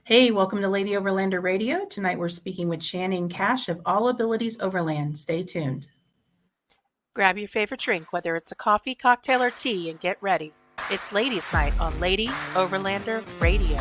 Hey, welcome to Lady Overlander Radio. Tonight we're speaking with Channing Cash of All Abilities Overland. Stay tuned. Grab your favorite drink, whether it's a coffee, cocktail, or tea, and get ready. It's Ladies' Night on Lady Overlander Radio.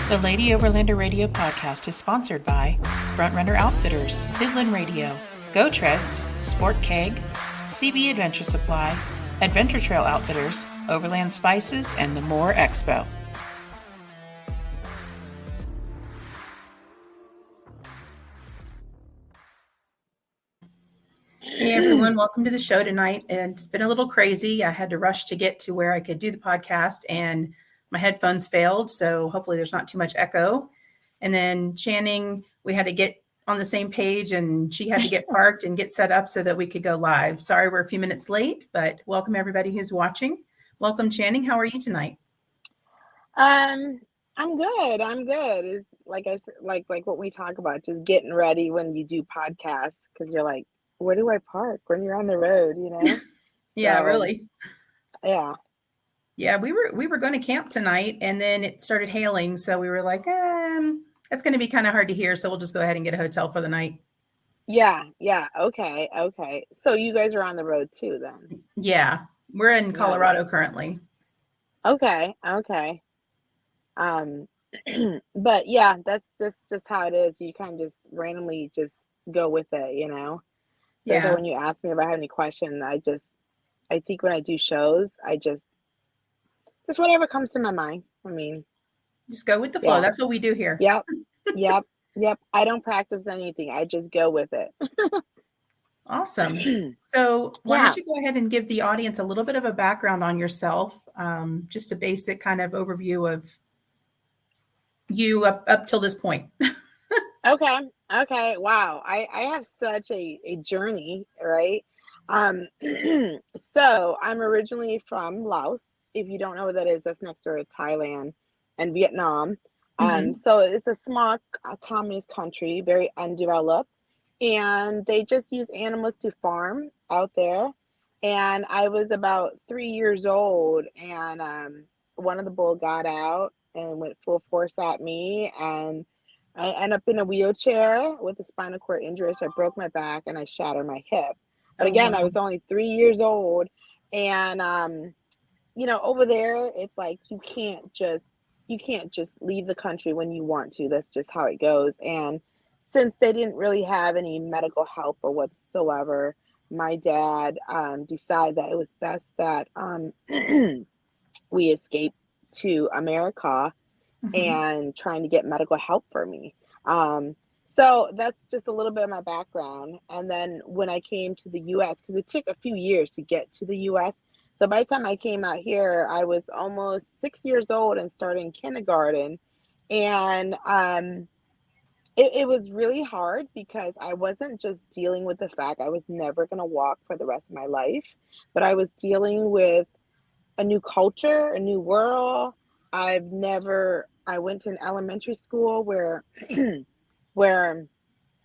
The Lady Overlander Radio podcast is sponsored by Frontrunner Outfitters, Midland Radio, Go Treads, Sport Keg, CB Adventure Supply, Adventure Trail Outfitters, Overland Spices, and the More Expo. Hey everyone, welcome to the show tonight. And it's been a little crazy. I had to rush to get to where I could do the podcast and my headphones failed, so hopefully there's not too much echo. And then Channing, we had to get on the same page and she had to get parked and get set up so that we could go live. Sorry, we're a few minutes late, but welcome everybody who's watching. Welcome, Channing. How are you tonight? I'm good. It's like I said, like what we talk about, just getting ready when you do podcasts, because you're like, where do I park when you're on the road, you know? Yeah, really. Yeah. Yeah, we were going to camp tonight and then it started hailing. So we were like, it's going to be kind of hard to hear. So we'll just go ahead and get a hotel for the night. Yeah. Okay. So you guys are on the road too then? Yeah, we're in Colorado currently. Okay. But yeah, that's just how it is. You kind of just randomly just go with it, you know? Yeah. So when you ask me if I have any question, I think when I do shows, I just whatever comes to my mind. I mean, just go with the flow. Yeah. That's what we do here. Yep. I don't practice anything. I just go with it. Awesome. So why don't you go ahead and give the audience a little bit of a background on yourself, just a basic kind of overview of you up till this point. Okay. Wow. I have such a journey, right? So I'm originally from Laos. If you don't know what that is, that's next door to Thailand and Vietnam. So it's a small communist country, very undeveloped, and they just use animals to farm out there. And I was about 3 years old, and one of the bull got out and went full force at me, and I ended up in a wheelchair with a spinal cord injury. So I broke my back and I shattered my hip. But again, I was only 3 years old, and over there, it's like you can't just leave the country when you want to. That's just how it goes. And since they didn't really have any medical help or whatsoever, my dad decided that it was best that we escape to America and trying to get medical help for me. So that's just a little bit of my background. And then when I came to the U.S., because it took a few years to get to the U.S., so by the time I came out here, I was almost 6 years old and starting kindergarten. And it was really hard because I wasn't just dealing with the fact I was never going to walk for the rest of my life, but I was dealing with a new culture, a new world. I went to an elementary school where where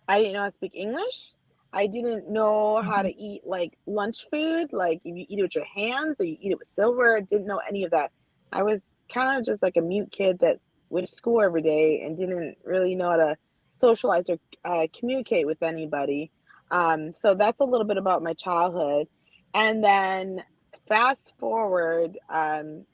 I didn't know how to speak English. I didn't know how to eat like lunch food, like if you eat it with your hands or you eat it with silver. I didn't know any of that. I was kind of just like a mute kid that went to school every day and didn't really know how to socialize or communicate with anybody. So that's a little bit about my childhood. And then fast forward, I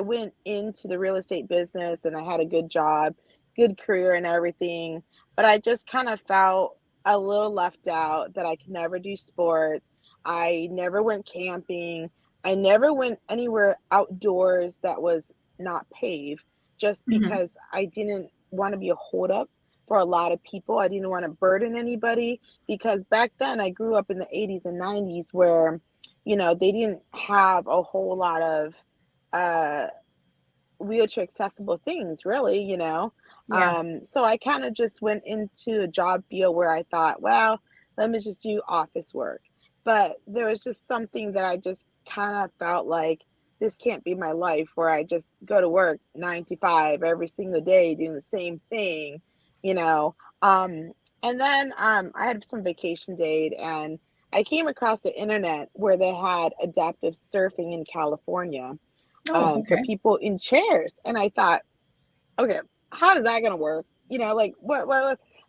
went into the real estate business and I had a good job, good career and everything, but I just kind of felt a little left out, that I could never do sports. I never went camping. I never went anywhere outdoors that was not paved, just because I didn't want to be a holdup for a lot of people. I didn't want to burden anybody, because back then I grew up in the 80s and 90s where, they didn't have a whole lot of wheelchair accessible things, really, So I kind of just went into a job field where I thought, well, let me just do office work. But there was just something that I just kind of felt like this can't be my life where I just go to work 9 to 5 every single day doing the same thing, you know. And then I had some vacation days, and I came across the internet where they had adaptive surfing in California Oh, for okay. people in chairs. And I thought, okay, how is that going to work? Like what?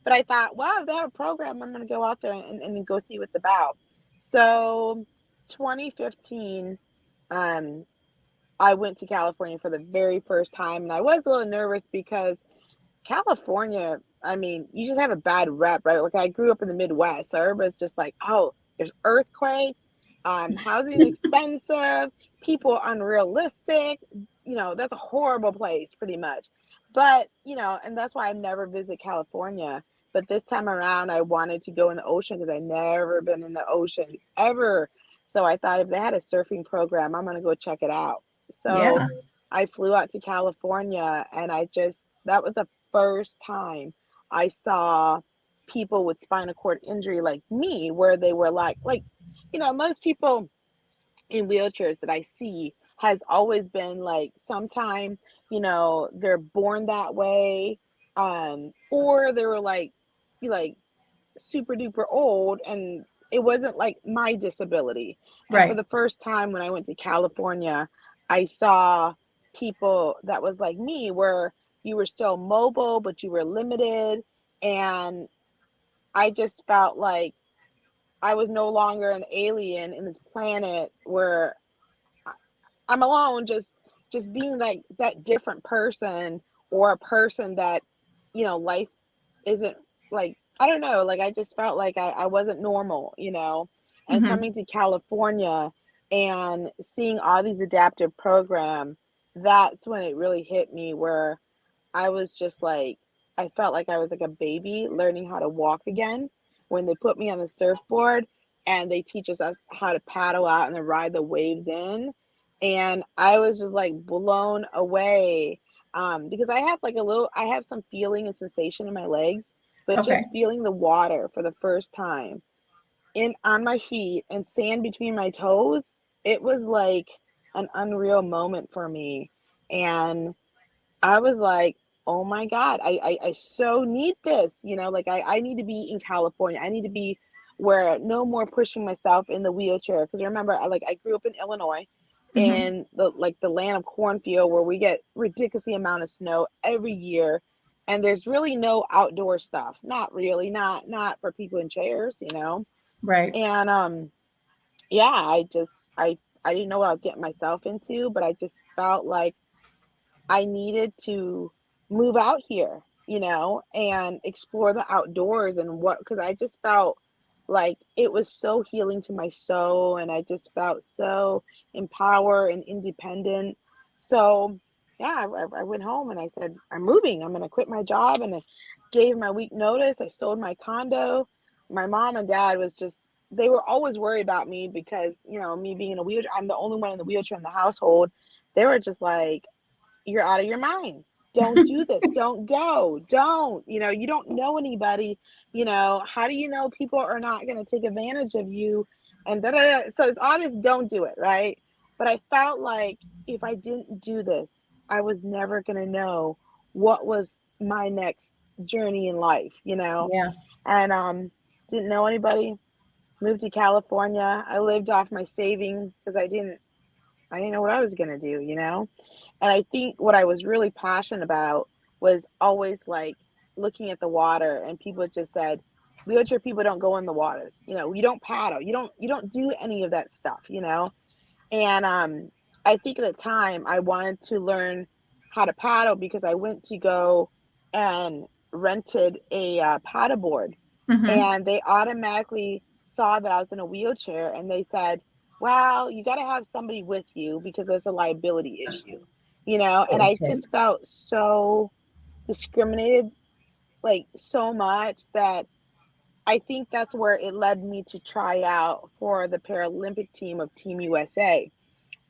But I thought, wow, if they have a program, I'm going to go out there and go see what's about. So 2015, um, I went to California for the very first time, and I was a little nervous because California, I mean, you just have a bad rep, right? Like I grew up in the Midwest, so everybody's just like, oh, there's earthquakes, housing expensive, people unrealistic. That's a horrible place, pretty much. But and that's why I've never visited California. But this time around, I wanted to go in the ocean because I've never been in the ocean ever. So I thought if they had a surfing program, I'm gonna go check it out. So Yeah. I flew out to California, and that was the first time I saw people with spinal cord injury like me, where they were like, most people in wheelchairs that I see has always been like sometime, they're born that way, or they were like super duper old, and it wasn't like my disability. And for Right. the first time when I went to California, I saw people that was like me, where you were still mobile, but you were limited. And I just felt like I was no longer an alien in this planet where I'm alone, just being like that different person, or a person that, life isn't like, I don't know, like I just felt like I wasn't normal. And Hmm. coming to California and seeing all these adaptive programs, that's when it really hit me, where I was just like, I felt like I was like a baby learning how to walk again when they put me on the surfboard and they teach us how to paddle out and then ride the waves in. And I was just like blown away, because I have some feeling and sensation in my legs, but Okay. just feeling the water for the first time in on my feet and sand between my toes, it was like an unreal moment for me. And I was like, oh my God, I so need this, like I need to be in California. I need to be where no more pushing myself in the wheelchair. Because remember, I grew up in Illinois, Hmm. in the land of cornfield, where we get ridiculously amount of snow every year. And there's really no outdoor stuff. Not really, not for people in chairs. Right. And yeah, I didn't know what I was getting myself into, but I just felt like I needed to move out here, and explore the outdoors, and because I just felt like it was so healing to my soul, and I just felt so empowered and independent. So, yeah, I went home and I said, I'm moving. I'm going to quit my job. And I gave my week notice. I sold my condo. My mom and dad they were always worried about me because, me being in a wheelchair, I'm the only one in the wheelchair in the household. They were just like, you're out of your mind. Don't do this. Don't go. Don't, you don't know anybody. How do you know people are not going to take advantage of you? And da, da, da. So it's obvious, don't do it. Right. But I felt like if I didn't do this, I was never going to know what was my next journey in life. Yeah. And didn't know anybody. Moved to California. I lived off my savings because I didn't know what I was going to do. And I think what I was really passionate about was always like looking at the water, and people just said, wheelchair people don't go in the waters. You don't paddle. You don't do any of that stuff. And I think at the time I wanted to learn how to paddle because I went to go and rented a paddle board, Hmm. and they automatically saw that I was in a wheelchair, and they said, well, you got to have somebody with you because there's a liability issue. And I Okay. just felt so discriminated, like so much, that I think that's where it led me to try out for the Paralympic team of Team USA.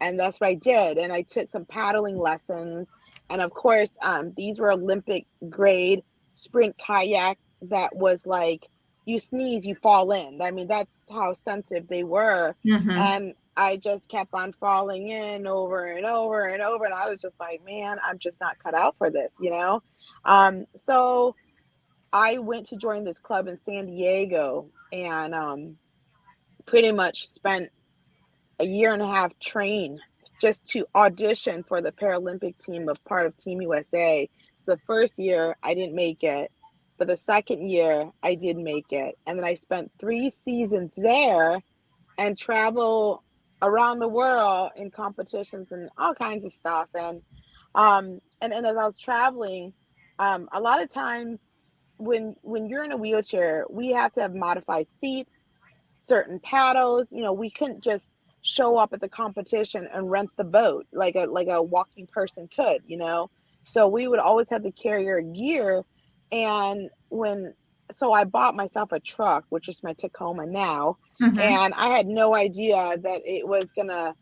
And that's what I did. And I took some paddling lessons. And of course, these were Olympic grade sprint kayak that was like you sneeze, you fall in. I mean, that's how sensitive they were. Mm-hmm. And I just kept on falling in over and over and over. And I was just like, man, I'm just not cut out for this, you know? So I went to join this club in San Diego and pretty much spent a year and a half trained just to audition for the Paralympic team of part of Team USA. So the first year I didn't make it, but the second year I did make it. And then I spent 3 seasons there and travel around the world in competitions and all kinds of stuff. And as I was traveling, a lot of times when you're in a wheelchair, we have to have modified seats, certain paddles. You know, we couldn't just show up at the competition and rent the boat like a walking person could, you know. So we would always have to carry our gear. And when so I bought myself a truck, which is my Tacoma now, Mm-hmm. and I had no idea that it was gonna,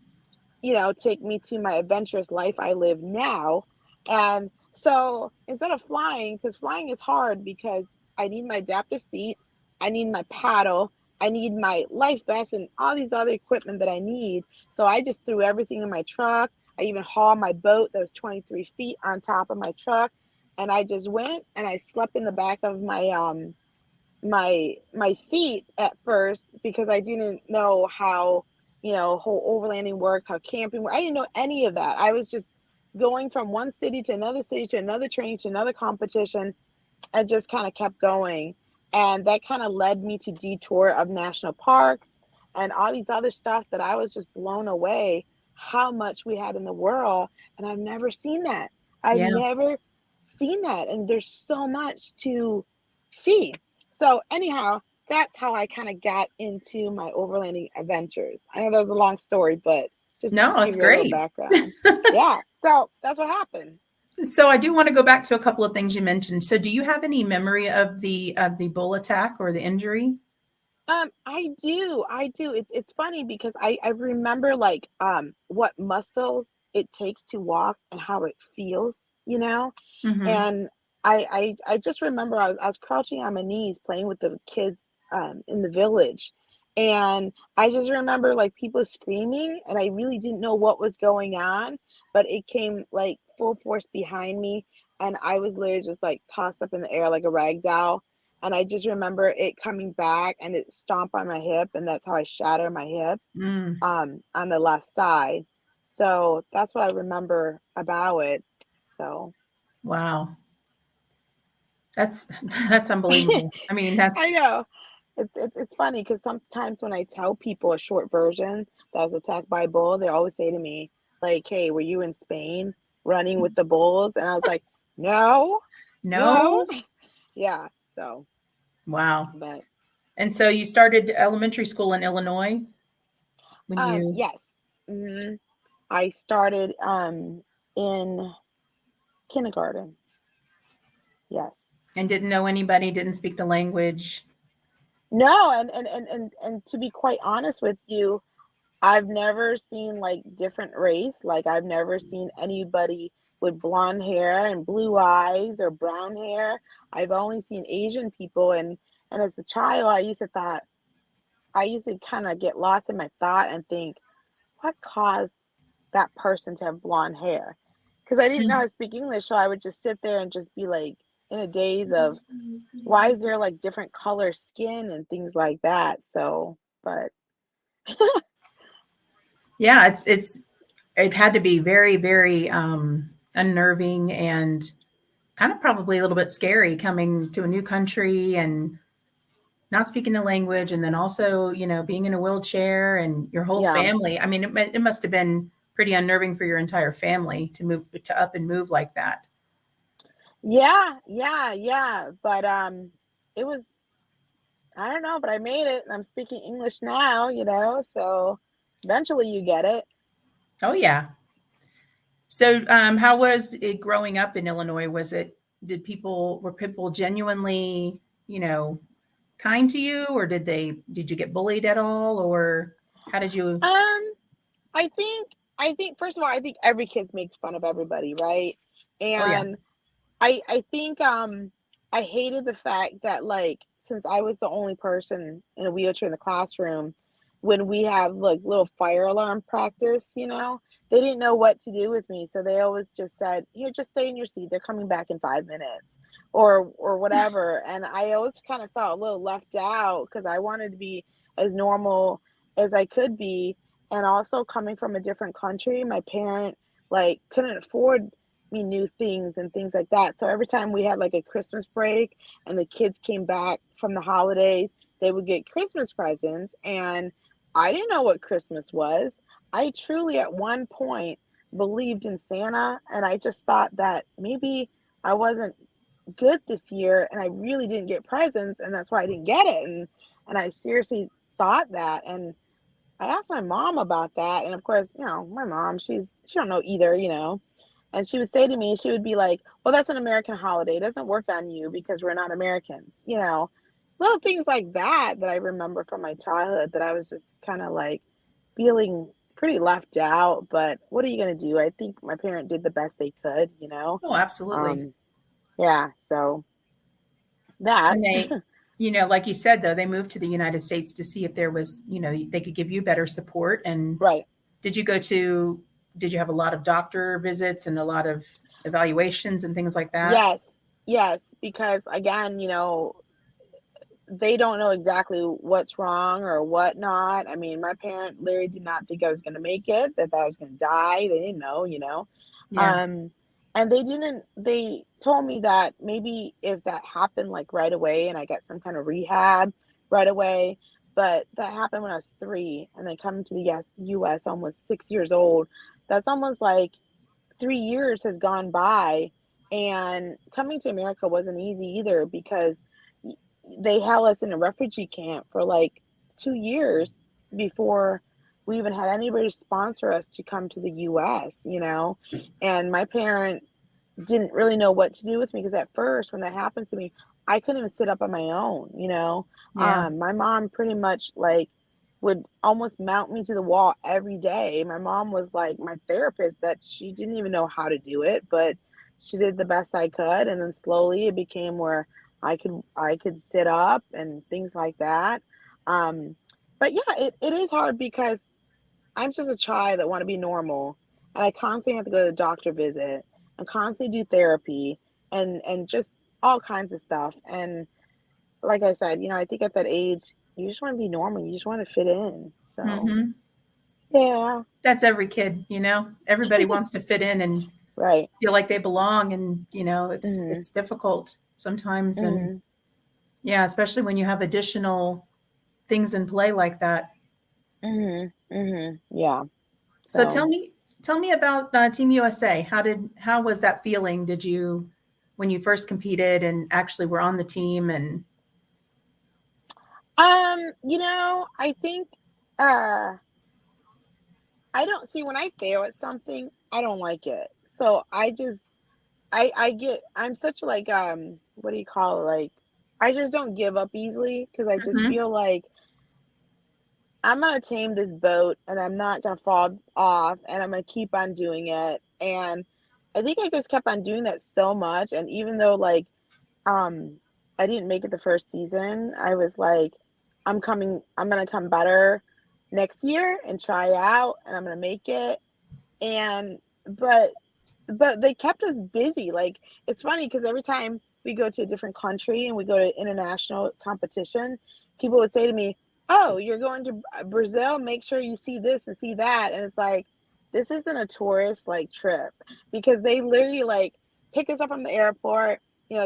you know, take me to my adventurous life I live now. And so instead of flying, because flying is hard because I need my adaptive seat, I need my paddle, I need my life vest and all these other equipment that I need. So I just threw everything in my truck. I even hauled my boat that was 23 feet on top of my truck. And I just went and I slept in the back of my seat at first because I didn't know how, you know, whole overlanding works, how camping works. I didn't know any of that. I was just going from one city to another training to another competition, and just kind of kept going. And that kind of led me to detour of national parks and all these other stuff that I was just blown away how much we had in the world. And I've never seen that. I've Yeah. never seen that. And there's so much to see. So anyhow, that's how I kind of got into my overlanding adventures. I know that was a long story, but just No, give it's you a little great. background. Yeah. So that's what happened. So I do want to go back to a couple of things you mentioned. So do you have any memory of the bull attack or the injury? I do. I do. It's funny because I remember like what muscles it takes to walk and how it feels, you know? Mm-hmm. And I just remember I was crouching on my knees playing with the kids in the village. And I just remember like people screaming and I really didn't know what was going on, but it came like full force behind me and I was literally just like tossed up in the air like a rag doll. And I just remember it coming back and it stomped on my hip, and that's how I shattered my hip Mm. on the left side. So that's what I remember about it. So Wow. That's that's unbelievable. I mean, I that's know. It's funny because sometimes when I tell people a short version that was attacked by a bull, they always say to me, like, hey, were you in Spain running with the bulls? And I was like, no, no. no. Yeah. So, Wow. but And so you started elementary school in Illinois when you yes. hmm I started in kindergarten. Yes. and didn't know anybody, didn't speak the language. No, and to be quite honest with you, I've never seen like different race. Like I've never seen anybody with blonde hair and blue eyes or brown hair. I've only seen Asian people and as a child I used to kind of get lost in my thought and think, what caused that person to have blonde hair? Because I didn't know how to speak English, so I would just sit there and just be like in a daze of why is there like different color skin and things like that. So, but Yeah, it had to be very, very unnerving and kind of probably a little bit scary coming to a new country and not speaking the language, and then also, being in a wheelchair and your whole yeah. family. I mean, it must have been pretty unnerving for your entire family to up and move like that. Yeah. But it was I don't know, but I made it and I'm speaking English now, you know, so eventually you get it. Oh yeah. So, how was it growing up in Illinois? Were people genuinely, kind to you, or did you get bullied at all, or how did you? Um I think first of all, I think every kid makes fun of everybody, right? Oh yeah. And I think I hated the fact that like since I was the only person in a wheelchair in the classroom, when we have like little fire alarm practice, they didn't know what to do with me. So they always just said, here, just stay in your seat. They're coming back in 5 minutes or whatever. And I always kind of felt a little left out because I wanted to be as normal as I could be. And also coming from a different country, my parent like couldn't afford me new things and things like that. So every time we had like a Christmas break and the kids came back from the holidays, they would get Christmas presents. And I didn't know what Christmas was. I truly at one point believed in Santa, and I just thought that maybe I wasn't good this year and I really didn't get presents, and that's why I didn't get it. And I seriously thought that. And I asked my mom about that, and of course, my mom, she don't know either, and she would say to me, she would be like, well, that's an American holiday. It doesn't work on you because we're not Americans, little things like that I remember from my childhood that I was just kind of like feeling pretty left out. But what are you going to do? I think my parent did the best they could, Oh, absolutely. Yeah. So that. And they, like you said, though, they moved to the United States to see if there was, they could give you better support. And Right. did you have a lot of doctor visits and a lot of evaluations and things like that? Yes. Because again, they don't know exactly what's wrong or whatnot. I mean, my parent literally did not think I was going to make it, that I was going to die. They didn't know, Yeah. And they told me that maybe if that happened like right away and I got some kind of rehab right away, but that happened when I was 3 and then coming to the US almost 6 years old. That's almost like 3 years has gone by, and coming to America wasn't easy either because they held us in a refugee camp for like 2 years before we even had anybody sponsor us to come to the US, and my parent didn't really know what to do with me because at first when that happened to me, I couldn't even sit up on my own, Yeah. my mom pretty much like would almost mount me to the wall every day. My mom was like my therapist, that she didn't even know how to do it, but she did the best I could. And then slowly it became where I could sit up and things like that. But yeah, it is hard because I'm just a child that want to be normal, and I constantly have to go to the doctor visit and constantly do therapy and just all kinds of stuff. And like I said, I think at that age, you just want to be normal. You just want to fit in. So Mm-hmm. yeah, That's every kid, everybody wants to fit in and right. feel like they belong. And, Mhm. it's difficult sometimes. And Mhm. yeah, especially when you have additional things in play like that. Mhm. Mhm. Yeah. So So tell me about Team USA. How was that feeling? When you first competed and actually were on the team? And I think uh I don't see, when I fail at something, I don't like it. So I'm such like what do you call it? Like I just don't give up easily because I just Mhm. feel like I'm gonna tame this boat and I'm not gonna fall off and I'm gonna keep on doing it. And I think I just kept on doing that so much. And even though like um I didn't make it the first season, I was like, I'm gonna come better next year and try out and I'm gonna make it. And but they kept us busy. Like it's funny because every time we go to a different country and we go to international competition, people would say to me, "Oh, you're going to Brazil? Make sure you see this and see that." And it's like, this isn't a tourist like trip, because they literally like pick us up from the airport,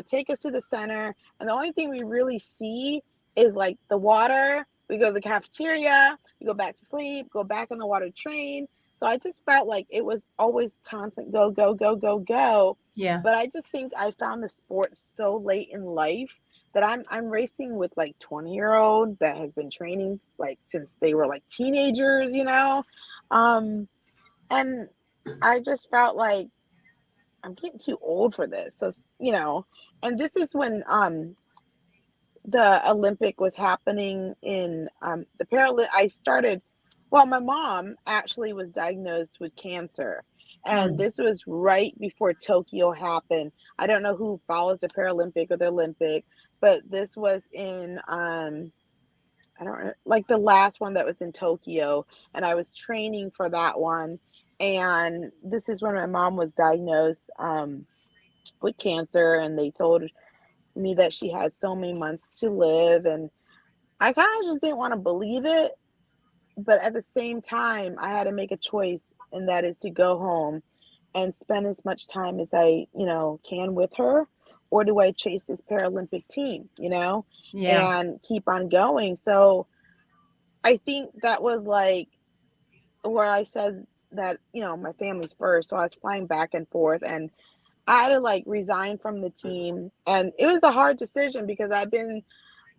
take us to the center, and the only thing we really see is like the water. We go to the cafeteria, we go back to sleep, go back on the water train. So I just felt like it was always constant go, go, go, go, go. Yeah. But I just think I found the sport so late in life that I'm racing with like 20-year-old that has been training like since they were like teenagers, and I just felt like I'm getting too old for this. So, and this is when the Olympic was happening in the Paralympic. My mom actually was diagnosed with cancer. And Mm. this was right before Tokyo happened. I don't know who follows the Paralympic or the Olympic, but this was in I don't know, like the last one that was in Tokyo, and I was training for that one. And this is when my mom was diagnosed with cancer, and they told me that she had so many months to live, and I kind of just didn't want to believe it, but at the same time, I had to make a choice, and that is to go home and spend as much time as I, can with her, or do I chase this Paralympic team, Yeah. and keep on going. So I think that was like where I said that, my family's first. So I was flying back and forth, and I had to like resign from the team. And it was a hard decision because I've been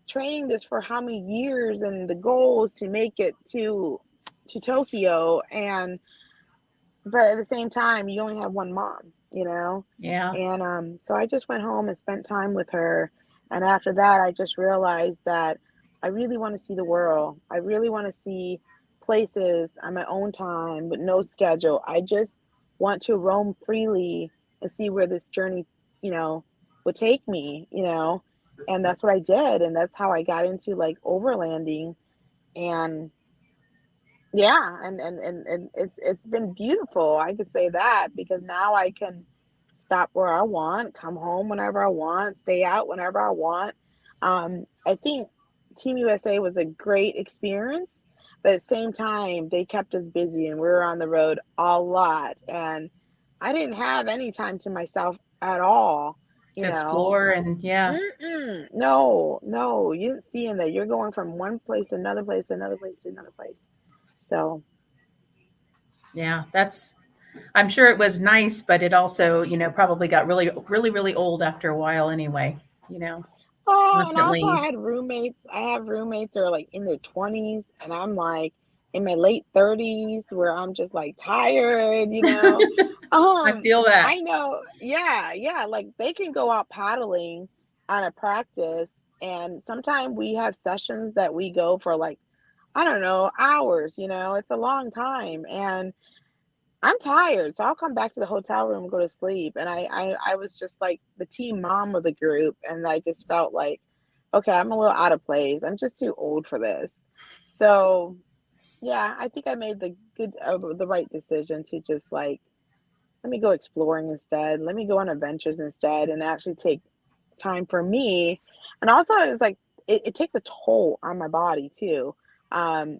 training this for how many years, and the goal is to make it to Tokyo. And but at the same time, you only have one mom. Yeah. And so I just went home and spent time with her. And after that, I just realized that I really want to see the world. I really want to see places on my own time with no schedule. I just want to roam freely and see where this journey, would take me. And that's what I did. And that's how I got into like overlanding. And yeah, and it's been beautiful. I could say that because now I can stop where I want, come home whenever I want, stay out whenever I want. I think Team USA was a great experience, but at the same time, they kept us busy and we were on the road a lot. And I didn't have any time to myself at all, To you know. explore and yeah. No, no, you didn't see in that. You're going from one place to another place to another place to another place. So Yeah. I'm sure it was nice, but it also, probably got really, really, really old after a while anyway, oh, and also constantly. I had roommates. I have roommates that are like in their 20s, and I'm like in my late 30s where I'm just like tired. I feel that. I know, yeah, yeah, like they can go out paddling on a practice, and sometimes we have sessions that we go for like, I don't know, hours. It's a long time, and I'm tired, so I'll come back to the hotel room and go to sleep. And I was just like the team mom of the group, and I just felt like, okay, I'm a little out of place. I'm just too old for this. So yeah, I think I made the right decision to just like let me go exploring instead. Let me go on adventures instead, and actually take time for me. And also, it was like it takes a toll on my body too,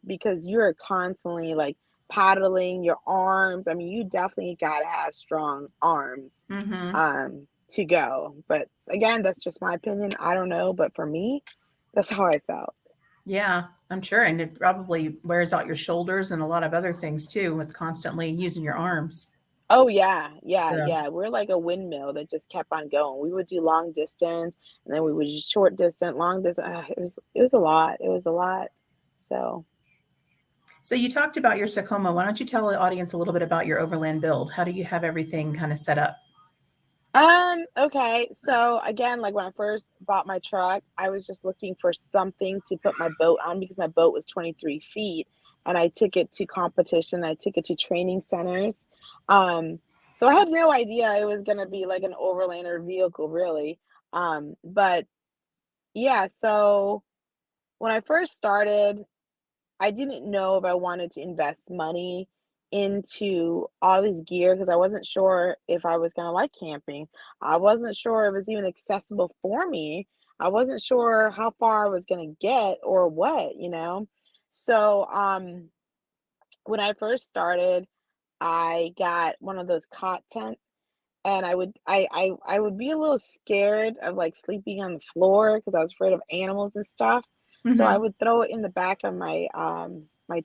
because you're constantly like paddling your arms. I mean, you definitely gotta have strong arms Hmm. to go. But again, that's just my opinion. I don't know, but for me, that's how I felt. Yeah, I'm sure. And it probably wears out your shoulders and a lot of other things too with constantly using your arms. Oh yeah, yeah, So, yeah. We're like a windmill that just kept on going. We would do long distance, and then we would do short distance, long distance. It was a lot. It was a lot. So so you talked about your Tacoma. Why don't you tell the audience a little bit about your overland build? How do you have everything kind of set up? okay. So again, like when I first bought my truck, I was just looking for something to put my boat on because my boat was 23 feet, and I took it to competition. I took it to training centers. So I had no idea it was gonna be like an overlander vehicle, really. But yeah, so when I first started, I didn't know if I wanted to invest money into all this gear because I wasn't sure if I was going to like camping. I wasn't sure it was even accessible for me. I wasn't sure how far I was going to get or what. So, when I first started, I got one of those cot tents, and I would be a little scared of like sleeping on the floor because I was afraid of animals and stuff. So I Hmm. would throw it in the back of my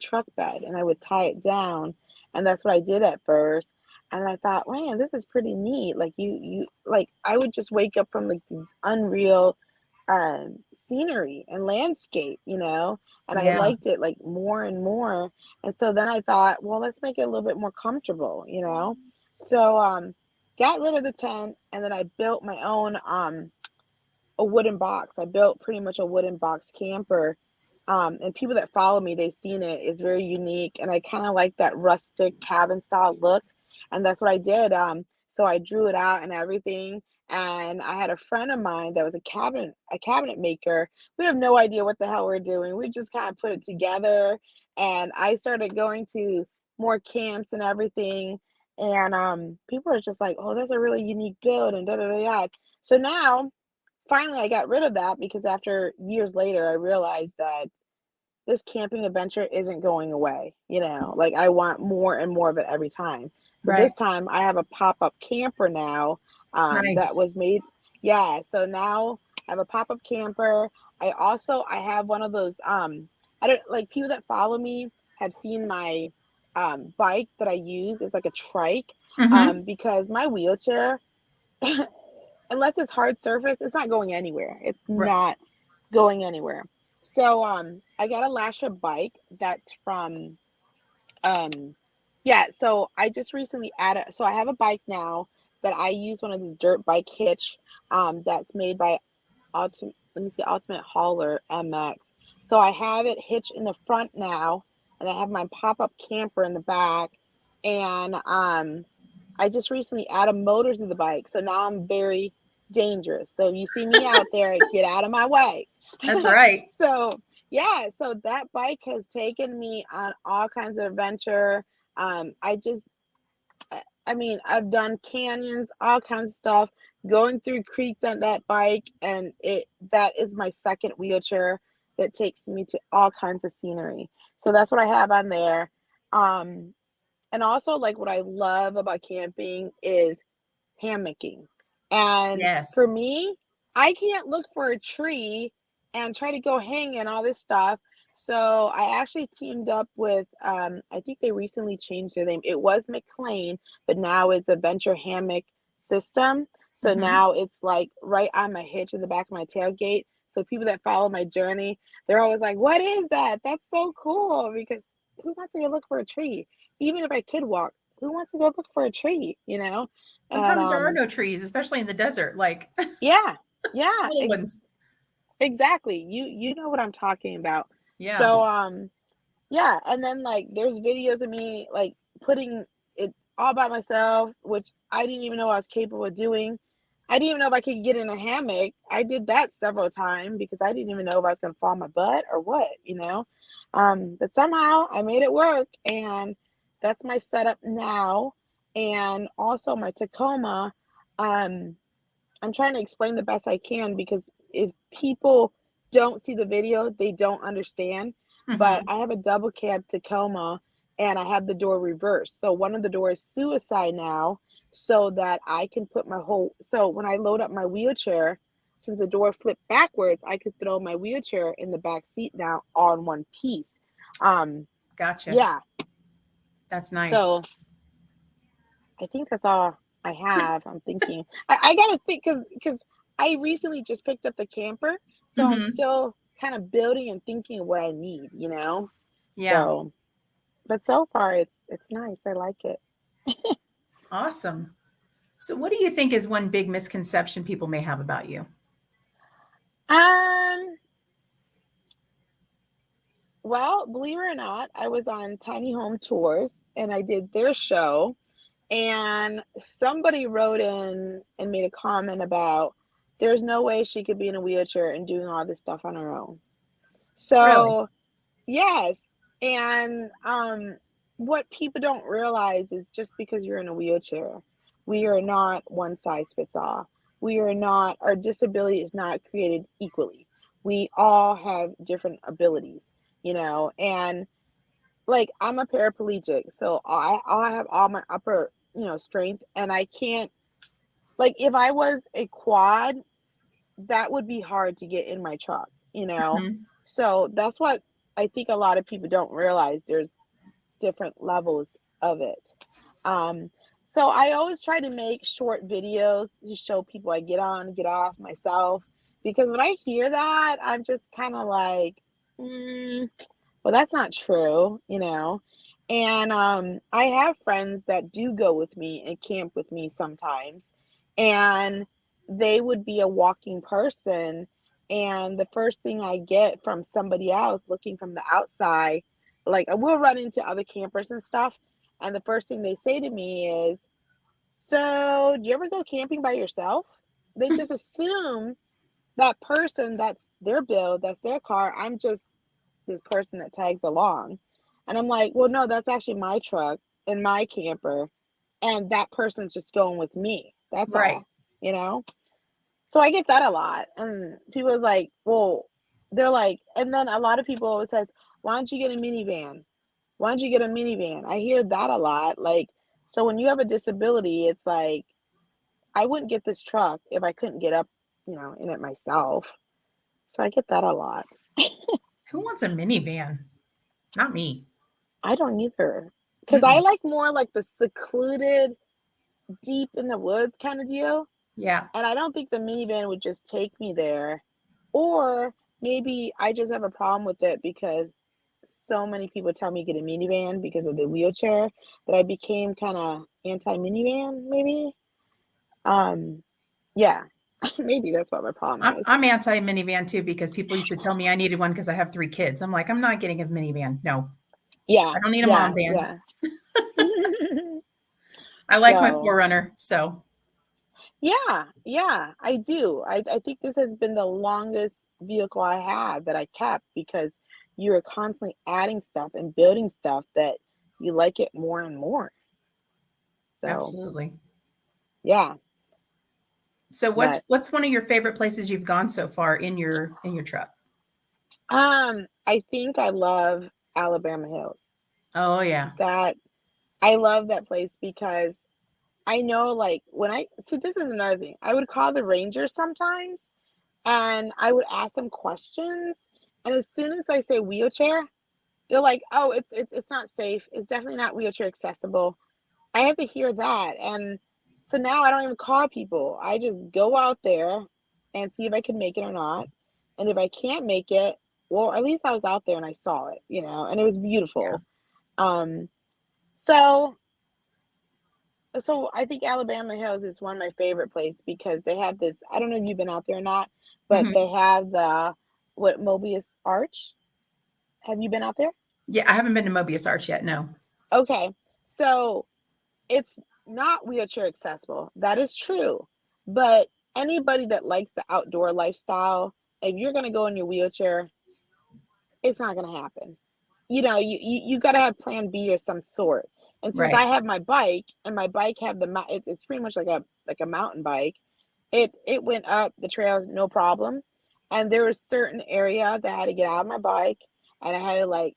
truck bed, and I would tie it down, and that's what I did at first. And I thought, man, this is pretty neat. Like you like I would just wake up from like these unreal scenery and landscape. And I Yeah. liked it like more and more. And so then I thought, well, let's make it a little bit more comfortable. So got rid of the tent, and then I built my own a wooden box. I built pretty much a wooden box camper. And people that follow me, they've seen it. It's very unique, and I kind of like that rustic cabin style look. And that's what I did. So I drew it out and everything, and I had a friend of mine that was a cabinet maker. We have no idea what the hell we're doing. We just kind of put it together, and I started going to more camps and everything. And people are just like, "Oh, that's a really unique build," and da da da da. So now, finally, I got rid of that because after years later, I realized that this camping adventure isn't going away. Like I want more and more of it every time. So Right. this time I have a pop-up camper now that Nice. was made. Yeah, so now I have a pop-up camper. I have one of those I don't like people that follow me have seen my bike that I use. It's like a trike Mm-hmm. because my wheelchair, unless it's hard surface, it's not going anywhere. It's Right. not going anywhere. So I got a Lasher bike that's from yeah, so I just recently added, so I have a bike now that I use, one of these dirt bike hitch that's made by Ultimate Hauler MX. So I have it hitched in the front now, and I have my pop-up camper in the back, and I just recently added a motor to the bike, so now I'm very dangerous. So if you see me out there, get out of my way. That's right. So yeah, so that bike has taken me on all kinds of adventure. I just, I mean, I've done canyons, all kinds of stuff, going through creeks on that bike, and that is my second wheelchair that takes me to all kinds of scenery. So that's what I have on there. Um, and also, like, what I love about camping is hammocking. And Yes. for me, I can't look for a tree and try to go hang and all this stuff. So I actually teamed up with, I think they recently changed their name. It was McLean, but now it's Adventure Hammock System. So Mm-hmm. now it's like right on my hitch in the back of my tailgate. So people that follow my journey, they're always like, "What is that? That's so cool!" Because who wants to go look for a tree? Even if I could walk, who wants to go look for a tree? And Sometimes there are no trees, especially in the desert, like yeah, yeah, little ones. exactly. You know what I'm talking about. Yeah. So yeah, and then like there's videos of me like putting it all by myself, which I didn't even know I was capable of doing. I didn't even know if I could get in a hammock. I did that several times because I didn't even know if I was gonna fall on my butt or what. But somehow I made it work, and that's my setup now. And also my Tacoma, um, I'm trying to explain the best I can because if people don't see the video, they don't understand. But Mm-hmm. I have a double cab Tacoma, and I have the door reversed. So one of the doors suicide now, so that I can put so when I load up my wheelchair, since the door flipped backwards, I could throw my wheelchair in the back seat now all in one piece. Um, Gotcha. yeah. That's nice. So I think that's all I have. I'm thinking. I gotta think because I recently just picked up the camper, so I'm Mm-hmm. still kind of building and thinking what I need. Yeah. So, but so far it's nice. I like it. Awesome. So, what do you think is one big misconception people may have about you? Um. Well, believe it or not, I was on Tiny Home Tours and I did their show, and somebody wrote in and made a comment about there's no way she could be in a wheelchair and doing all this stuff on her own. Really? So yes, and what people don't realize is just because you're in a wheelchair, we are not one size fits all. We are not, our disability is not created equally. We all have different abilities, and like I'm a paraplegic, so I have all my upper strength, and I can't, like, if I was a quad, that would be hard to get in my truck. Mhm. So that's what I think a lot of people don't realize. There's different levels of it. Um, so I always try to make short videos to show people I get on, get off myself, because when I hear that, I'm just kind of like, well, that's not true. And I have friends that do go with me and camp with me sometimes, and they would be a walking person. And the first thing I get from somebody else looking from the outside, like we'll run into other campers and stuff, and the first thing they say to me is, "So, do you ever go camping by yourself?" they just assume that person, that's their build, that's their car. I'm just this person that tags along. And I'm like, well, no, that's actually my truck and my camper. And that person's just going with me. That's Right. all, you know? So I get that a lot. And people is like, well, they're like, and then a lot of people always says, why don't you get a minivan? Why don't you get a minivan? I hear that a lot. Like, so when you have a disability, it's like, I wouldn't get this truck if I couldn't get up, in it myself. So I get that a lot. Who wants a minivan? Not me. I don't either. Because I like more like the secluded, deep in the woods kind of deal. Yeah. And I don't think the minivan would just take me there. Or maybe I just have a problem with it because so many people tell me get a minivan because of the wheelchair that I became kind of anti-minivan, maybe. Yeah, maybe that's what my problem is. I'm anti minivan too because people used to tell me I needed one because I have 3 kids. I'm like, I'm not getting a minivan. No, Yeah, I don't need a mom van. Yeah. I like my So, 4Runner. So yeah, I do. I think this has been the longest vehicle I had that I kept because you are constantly adding stuff and building stuff that you like it more and more. So, absolutely. yeah. So But what's one of your favorite places you've gone so far in your truck? I think I love Alabama Hills. Oh yeah. That I love that place because I know, like, this is another thing. I would call the rangers sometimes and I would ask them questions. And as soon as I say wheelchair, they're like, oh, it's not safe. It's definitely not wheelchair accessible. I have to hear that. And so now I don't even call people. I just go out there and see if I can make it or not. And if I can't make it, well, at least I was out there and I saw it, and it was Yeah. beautiful. Um, so I think Alabama Hills is one of my favorite places because they have this, I don't know if you've been out there or not, but they have the Mobius Arch. Have you been out there? Yeah, I haven't been to Mobius Arch yet. No. Okay. So it's not wheelchair accessible. That is true. But anybody that likes the outdoor lifestyle, if you're going to go in your wheelchair, it's not going to happen. You got to have plan B or some sort. And since I Right. have my bike and my bike have it's pretty much like a mountain bike, it went up the trails no problem. And there was certain area that I had to get out of my bike and I had to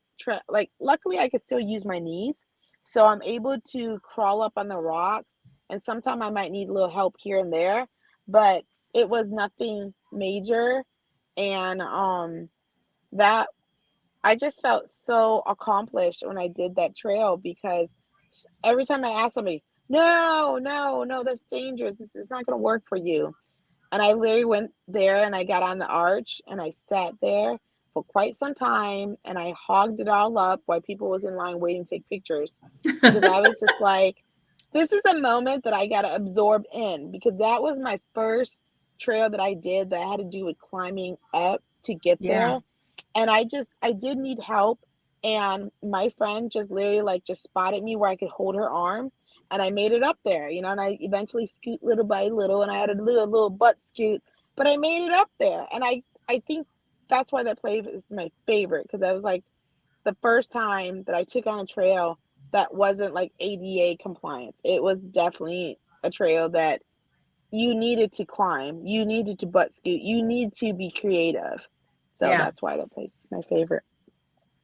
luckily I could still use my knees. So I'm able to crawl up on the rocks and sometimes I might need a little help here and there, but it was nothing major. And that I just felt so accomplished when I did that trail because every time I asked somebody, no, no, no, that's dangerous. It's not going to work for you. And I literally went there and I got on the arch and I sat there for quite some time and I hogged it all up while people was in line waiting to take pictures because I was just like, this is a moment that I got to absorb in because that was my first trail that I did that had to do with climbing up to get Yeah. there. And I did need help. And my friend just literally just spotted me where I could hold her arm. And I made it up there, and I eventually scoot little by little and I had a little butt scoot, but I made it up there. And I think that's why that place is my favorite because that was like the first time that I took on a trail that wasn't like ADA compliance. It was definitely a trail that you needed to climb, you needed to butt scoot, you need to be creative. So Yeah. that's why that place is my favorite.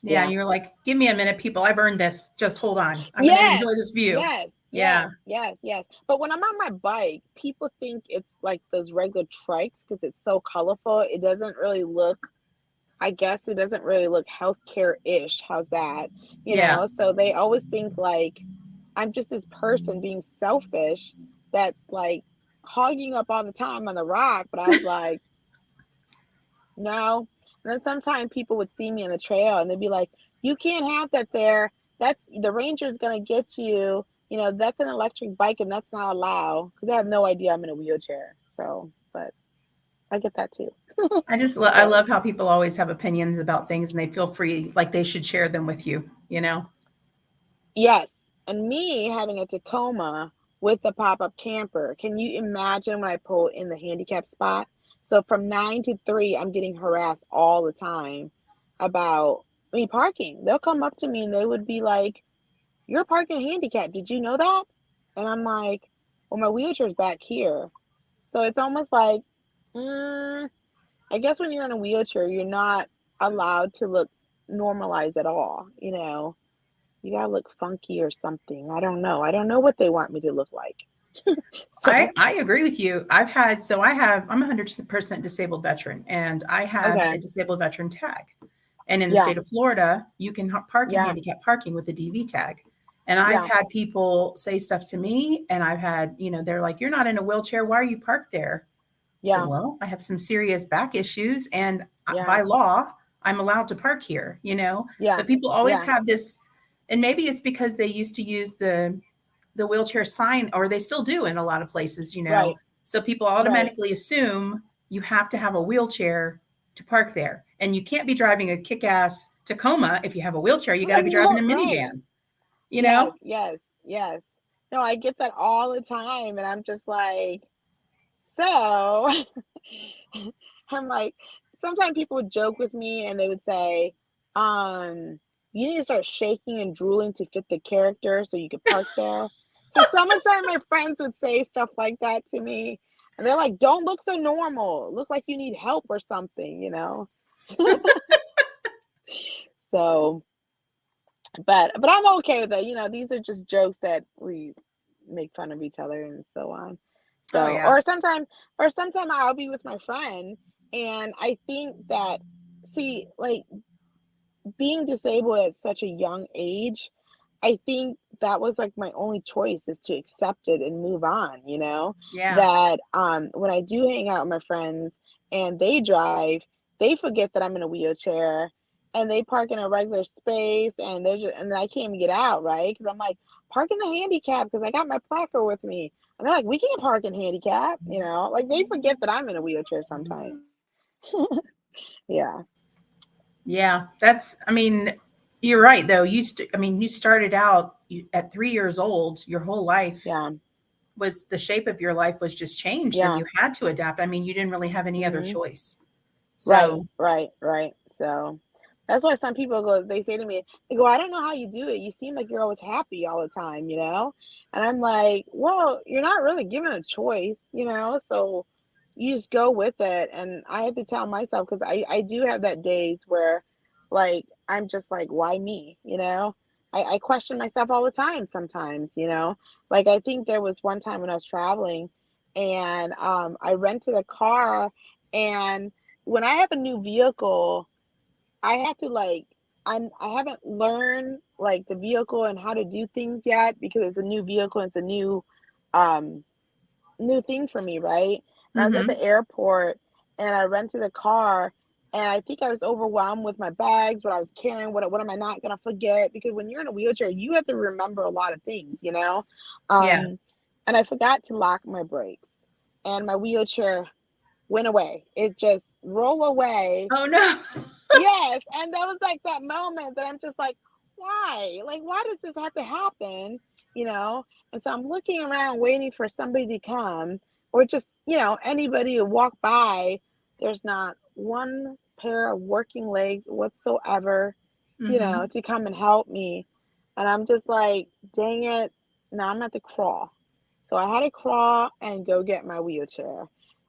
Yeah. And you're like, give me a minute, people. I've earned this. Just hold on. I'm going to Yes, enjoy this view. yes, Yeah. yes. But when I'm on my bike, people think it's like those regular trikes because it's so colorful. It doesn't really look, I guess it doesn't really look healthcare-ish. How's that? Yeah. So they always think like I'm just this person being selfish that's like hogging up all the time on the rock. But I was like, no. And then sometimes people would see me on the trail and they'd be like, you can't have that there. That's the ranger's going to get you. That's an electric bike and that's not allowed because they have no idea I'm in a wheelchair. So, but I get that too. I love how people always have opinions about things and they feel free, like they should share them with you, Yes. And me having a Tacoma, with the pop-up camper. Can you imagine when I pull in the handicap spot? So from 9 to 3, I'm getting harassed all the time about me parking. They'll come up to me and they would be like, "You're parking handicapped. Did you know that?" And I'm like, "Well, my wheelchair's back here." So it's almost like, I guess when you're in a wheelchair, you're not allowed to look normalized at all. You gotta look funky or something. I don't know. I don't know what they want me to look like. So, I agree with you. I'm a 100% disabled veteran, and I have a okay. disabled veteran tag. And in the Yeah. state of Florida, you can park in Yeah. handicap parking with a DV tag. And I've Yeah. had people say stuff to me, and I've had, they're like, "You're not in a wheelchair. Why are you parked there?" I said, Yeah. "Well, I have some serious back issues, and Yeah. by law, I'm allowed to park here, Yeah. But people always Yeah. have this, and maybe it's because they used to use the wheelchair sign, or they still do in a lot of places, Right. So people Right. automatically assume you have to have a wheelchair to park there. And you can't be driving a kick-ass Tacoma if you have a wheelchair. You got to be driving a Right. minivan, you Yes. know? Yes. Yes. No, I get that all the time. And I'm just like, so I'm like, sometimes people would joke with me and they would say, you need to start shaking and drooling to fit the character so you could park there. So some of the time my friends would say stuff like that to me. And they're like, don't look so normal. Look like you need help or something. So, but I'm okay with that. These are just jokes that we make fun of each other and so on. Oh So, yeah. or sometime I'll be with my friend and I think that, see, like being disabled at such a young age, I think that was like my only choice is to accept it and move on. Yeah. That when I do hang out with my friends and they drive, they forget that I'm in a wheelchair and they park in a regular space and and then I can't even get out, right? Because I'm like, park in the handicap because I got my placard with me. And they're like, we can't park in handicap. Like they forget that I'm in a wheelchair sometimes. Yeah. Yeah. You're right though. You started out at 3 years old, your whole life Yeah. was the shape of your life was just changed and Yeah. you had to adapt. You didn't really have any other Hmm. choice. Right, So right, right. So that's why some people they say to me, they go, I don't know how you do it. You seem like you're always happy all the time? And I'm like, well, you're not really given a choice? So you just go with it. And I have to tell myself, because I do have that days where like I'm just like, why me? I question myself all the time sometimes. Like I think there was one time when I was traveling and I rented a car and when I have a new vehicle, I have to I haven't learned like the vehicle and how to do things yet because it's a new vehicle, it's a um new thing for me, right? And I was at mhm. the airport and I rented a car and I think I was overwhelmed with my bags, what I was carrying, what am I not gonna forget? Because when you're in a wheelchair, you have to remember a lot of things. Yeah. And I forgot to lock my brakes and my wheelchair went away. It just rolled away. Oh no. Yes, and that was like that moment that I'm just like, why? Like, why does this have to happen? You know? And so I'm looking around waiting for somebody to come or just anybody to walk by. There's not one pair of working legs whatsoever, Mhm. to come and help me. And I'm just like, dang it. Now I'm at the crawl. So I had to crawl and go get my wheelchair.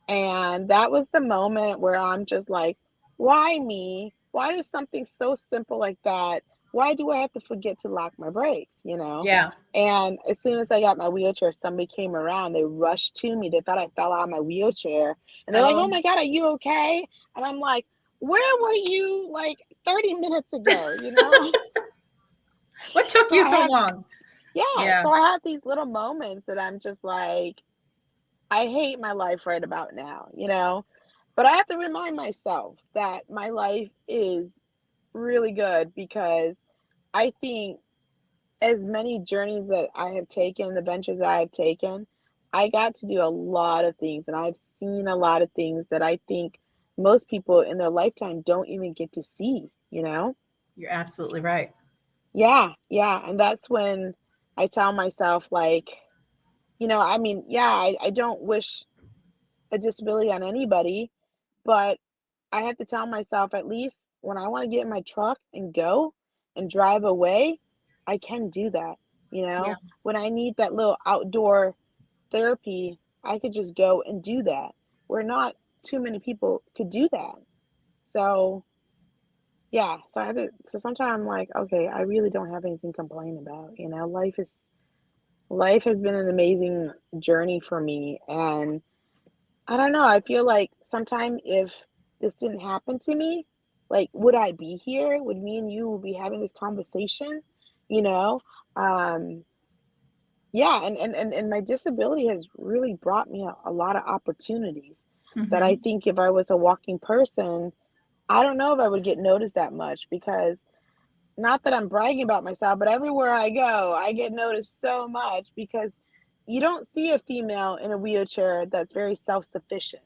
And that was the moment where I'm just like, why me? Why does something so simple like that? Why do I have to forget to lock my brakes? Yeah. And as soon as I got my wheelchair, somebody came around. They rushed to me. They thought I fell out of my wheelchair. And they're like, oh Oh, my God, are you okay? And I'm like, where were you like 30 minutes ago? what took So you I so have, long? yeah. Yeah. So I have these little moments that I'm just like, I hate my life right about now? But I have to remind myself that my life is really good because I think as many journeys that I have taken, the ventures I have taken, I got to do a lot of things and I've seen a lot of things that I think most people in their lifetime don't even get to see? You're absolutely right. Yeah, yeah. And that's when I tell myself, like, I mean, yeah, I don't wish a disability on anybody, but I have to tell myself, at least when I want to get in my truck and go and drive away, I can do that. Yeah. When I need that little outdoor therapy, I could just go and do that. Where not too many people could do that. So yeah, so sometimes I'm like, okay, I really don't have anything to complain about. Life has been an amazing journey for me, and I don't know. I feel like sometime if this didn't happen to me, like, would I be here? Would me and you be having this conversation? You know? Um, yeah, and my disability has really brought me a lot of opportunities that I Hmm. think if I was a walking person, I don't know if I would get noticed that much because not that I'm bragging about myself, but everywhere I go, I get noticed so much because you don't see a female in a wheelchair that's very self-sufficient.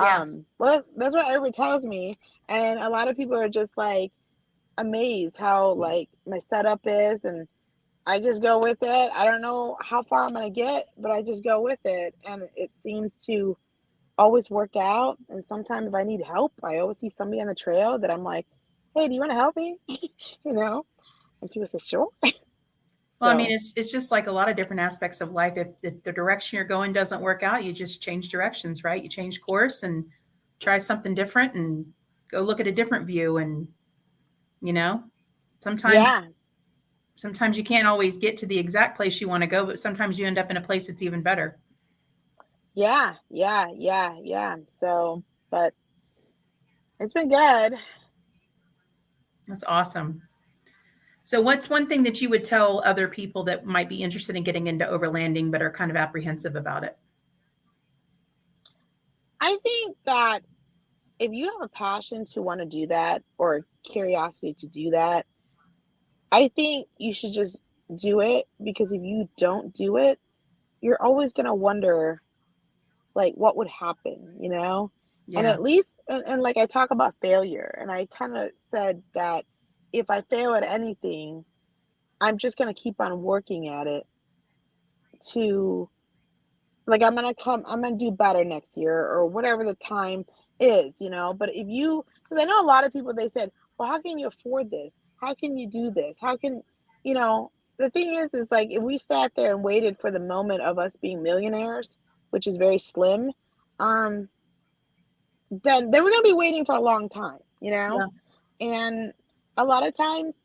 Yeah. Well, that's what everyone tells me, and a lot of people are just like amazed how like my setup is, and I just go with it. I don't know how far I'm gonna get, but I just go with it, and it seems to always work out. And sometimes if I need help, I always see somebody on the trail that I'm like, "Hey, do you want to help me?" you know, and people say, "Sure." Well, I mean, So it's just like a lot of different aspects of life. If the direction you're going doesn't work out, you just change directions, right? You change course and try something different and go look at a different view. And, you know, sometimes yeah, sometimes you can't always get to the exact place you want to go, but sometimes you end up in a place that's even better. yeah. So, but it's been good. That's awesome. So what's one thing that you would tell other people that might be interested in getting into overlanding but are kind of apprehensive about it? I think that if you have a passion to want to do that or curiosity to do that, I think you should just do it because if you don't do it, you're always going to wonder like what would happen, And Yeah. at least and like I talk about failure and I kind of said that if I fail at anything, I'm just going to keep on working at it to like I'm gonna do better next year or whatever the time is. But if you because I know a lot of people they said, well, how can you afford this? How can you do this? How can you know the thing is like if we sat there and waited for the moment of us being millionaires, which is very slim, um, then we're gonna be waiting for a long time. Yeah. And a lot of times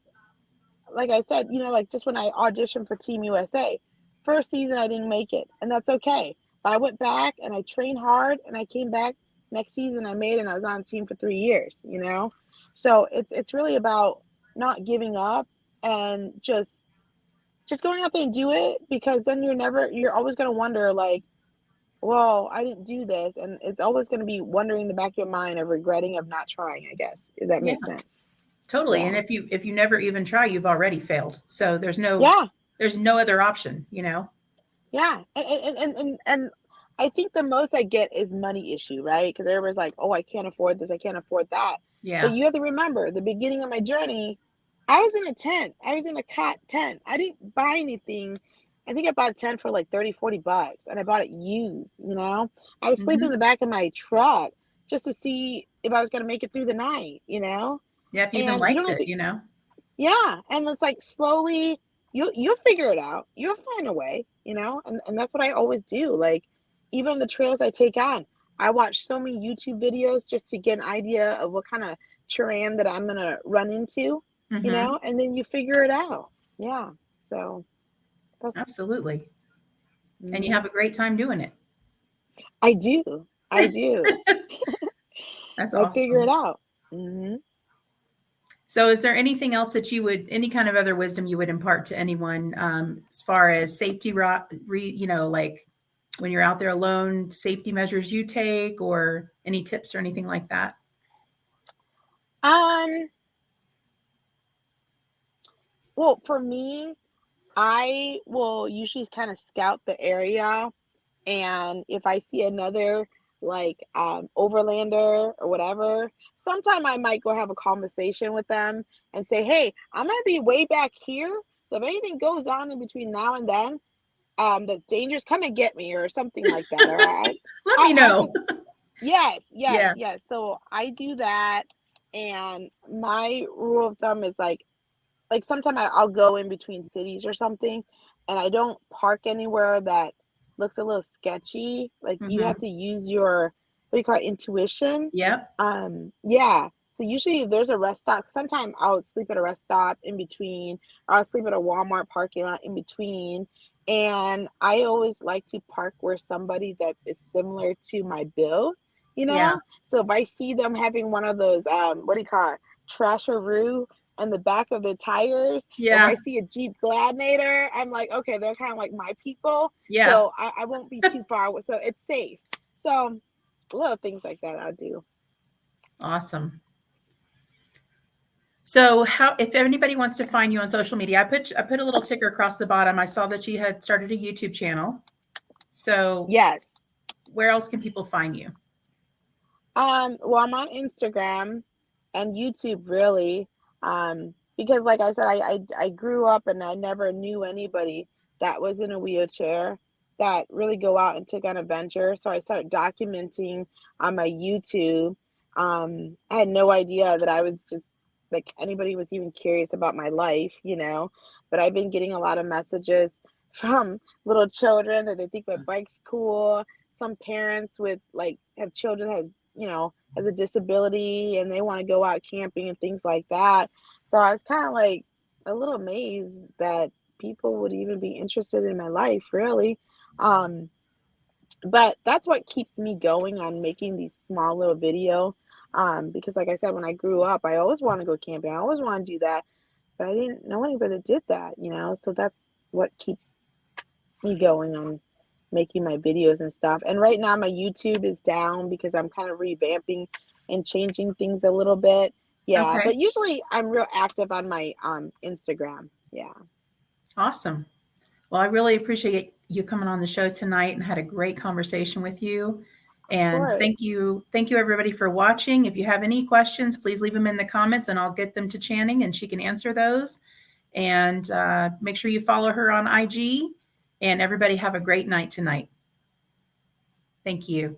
like I said, like just when I auditioned for Team USA, first season I didn't make it, and that's okay. But I went back and I trained hard, and I came back next season. I made it, and I was on the team for 3 years. So it's really about not giving up and just going out there and do it because then you're always gonna wonder like, well, I didn't do this, and it's always gonna be wondering in the back of your mind of regretting of not trying. I guess if that Yeah. makes sense. Totally. And Yeah. if you never even try, you've already failed. So Yeah. there's no other option. Yeah, and I think the most I get is money issue, right? Because everybody's like, "Oh, I can't afford this, I can't afford that." But Yeah. you have to remember, the beginning of my journey, I was in a tent. I was in a cot tent. I didn't buy anything. I think I bought a tent for like 30, $40, and I bought it used. I was sleeping in Hmm. the back of my truck just to see if I was going to make it through the night. Yeah. If you even And you don't liked have it, to you know? yeah, and it's like slowly you'll figure it out. You'll find a way. And that's what I always do. Like even the trails I take on, I watch so many YouTube videos just to get an idea of what kind of terrain that I'm gonna run into, Hmm. and then you figure it out. Yeah. So that's Absolutely. And you mhm. have a great time doing it. I do. I do. That's I figure it awesome. out. Hmm. So is there anything else that any kind of other wisdom you would impart to anyone as far as safety, like when you're out there alone, safety measures you take or any tips or anything like that? Um, well, for me, I will usually kind of scout the area. And if I see another like overlander or whatever, sometime I might go have a conversation with them and say, hey, I'm gonna be way back here. So if anything goes on in between now and then, that's dangerous, come and get me or something like that. All right. Let me I know. just, yes, yes, Yeah. yes. So I do that. And my rule of thumb is like sometimes I'll go in between cities or something, and I don't park anywhere that looks a little sketchy. Like you have Hmm. to use your, what do you call it, intuition. Yep. Yeah. So usually if there's a rest stop, sometimes I'll sleep at a rest stop in between, or I'll sleep at a Walmart parking lot in between. And I always like to park where somebody that is similar to my bill, you Yeah. know? So if I see them having one of those, what do you call it, trasharoo in the back of the tires, or if I Yeah. see a Jeep Gladiator, I'm like, okay, they're kind of like my people. Yeah. So I won't be too far. So it's safe. So little things like that I'll do. Awesome. So how, if anybody wants to find you on social media, I put a little ticker across the bottom. I saw that you had started a YouTube channel. So Yes. where else can people find you? Well, I'm on Instagram and YouTube really. Because like I said, I grew up and I never knew anybody that was in a wheelchair that really go out and took on a venture. So I started documenting on my YouTube. I had no idea that I was just like anybody was even curious about my life, you know. But I've been getting a lot of messages from little children that they think my bike's cool. Some parents with like have children that has, you know, has a disability and they want to go out camping and things like that. So I was kind of like a little amazed that people would even be interested in my life, really. Um, but that's what keeps me going on making these small little video. Because like I said, when I grew up, I always want to go camping. I always want to do that, but I didn't know anybody that did that, you know. So that's what keeps me going on making my videos and stuff. And right now my YouTube is down because I'm kind of revamping and changing things a little bit. Yeah, Okay. but usually I'm real active on my Instagram. Yeah. Awesome. Well, I really appreciate you coming on the show tonight and had a great conversation with you. Of And course. thank you everybody for watching. If you have any questions, please leave them in the comments and I'll get them to Channing and she can answer those. And make sure you follow her on IG. And everybody have a great night tonight. Thank you.